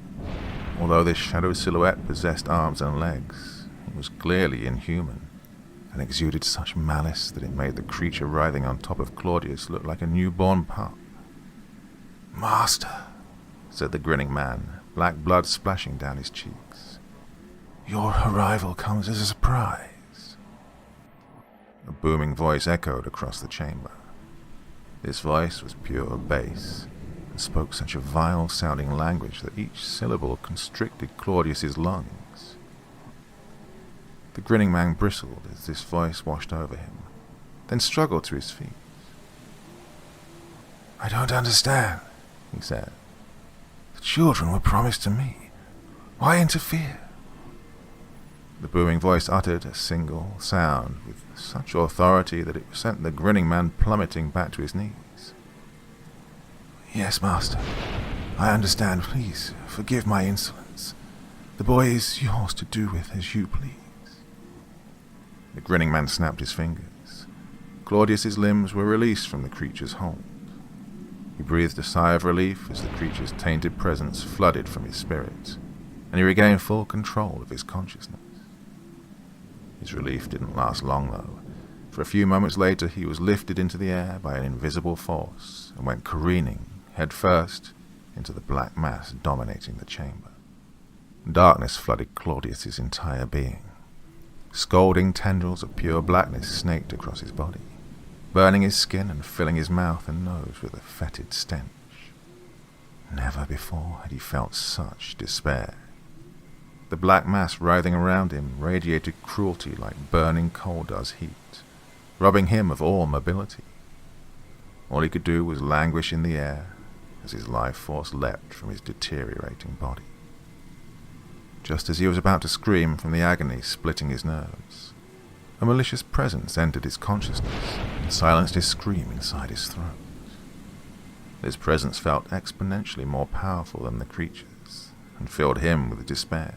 S1: Although this shadow silhouette possessed arms and legs, it was clearly inhuman, and exuded such malice that it made the creature writhing on top of Claudius look like a newborn pup. "Master," said the grinning man, black blood splashing down his cheeks. "Your arrival comes as a surprise." A booming voice echoed across the chamber. This voice was pure bass, and spoke such a vile-sounding language that each syllable constricted Claudius's lungs. The grinning man bristled as this voice washed over him, then struggled to his feet. "I don't understand," he said. "The children were promised to me. Why interfere?" The booming voice uttered a single sound with such authority that it sent the grinning man plummeting back to his knees. "Yes, master. I understand. Please, forgive my insolence. The boy is yours to do with as you please." The grinning man snapped his fingers. Claudius's limbs were released from the creature's hold. He breathed a sigh of relief as the creature's tainted presence flooded from his spirit, and he regained full control of his consciousness. His relief didn't last long, though. For a few moments later, he was lifted into the air by an invisible force and went careening, head first, into the black mass dominating the chamber. Darkness flooded Claudius's entire being. Scalding tendrils of pure blackness snaked across his body, burning his skin and filling his mouth and nose with a fetid stench. Never before had he felt such despair. The black mass writhing around him radiated cruelty like burning coal does heat, robbing him of all mobility. All he could do was languish in the air as his life force leapt from his deteriorating body. Just as he was about to scream from the agony splitting his nerves, a malicious presence entered his consciousness and silenced his scream inside his throat. This presence felt exponentially more powerful than the creature's and filled him with despair.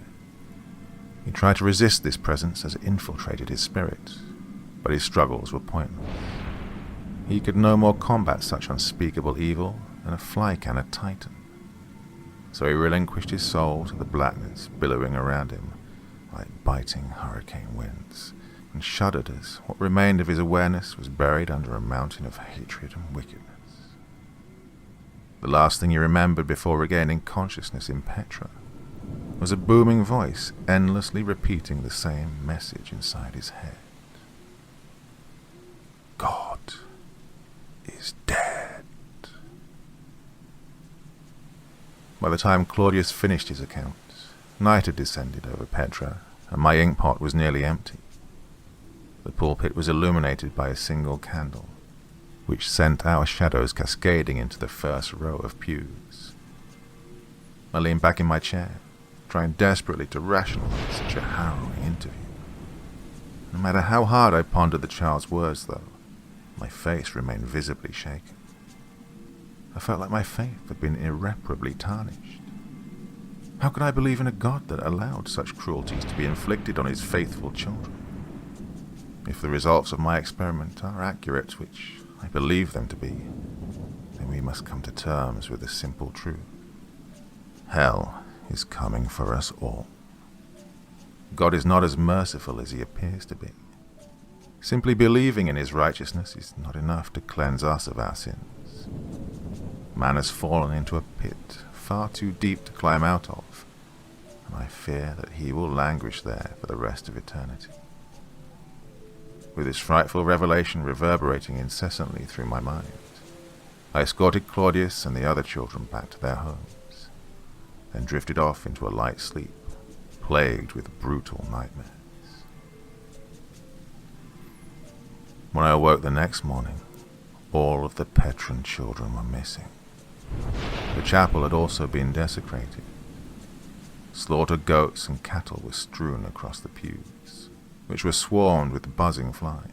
S1: He tried to resist this presence as it infiltrated his spirit, but his struggles were pointless. He could no more combat such unspeakable evil and a fly can a titan. So he relinquished his soul to the blackness billowing around him like biting hurricane winds, and shuddered as what remained of his awareness was buried under a mountain of hatred and wickedness. The last thing he remembered before regaining consciousness in Petra was a booming voice endlessly repeating the same message inside his head. God is dead. By the time Claudius finished his account, night had descended over Petra, and my inkpot was nearly empty. The pulpit was illuminated by a single candle, which sent our shadows cascading into the first row of pews. I leaned back in my chair, trying desperately to rationalize such a harrowing interview. No matter how hard I pondered the child's words, though, my face remained visibly shaken. I felt like my faith had been irreparably tarnished. How could I believe in a God that allowed such cruelties to be inflicted on his faithful children? If the results of my experiment are accurate, which I believe them to be, then we must come to terms with the simple truth. Hell is coming for us all. God is not as merciful as he appears to be. Simply believing in his righteousness is not enough to cleanse us of our sins. Man has fallen into a pit far too deep to climb out of, and I fear that he will languish there for the rest of eternity. With this frightful revelation reverberating incessantly through my mind, I escorted Claudius and the other children back to their homes, then drifted off into a light sleep, plagued with brutal nightmares. When I awoke the next morning, all of the Petran children were missing. The chapel had also been desecrated. Slaughtered goats and cattle were strewn across the pews, which were swarmed with buzzing flies.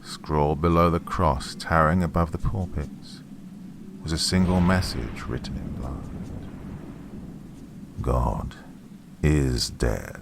S1: Scrawled below the cross towering above the pulpits was a single message written in blood. God is dead.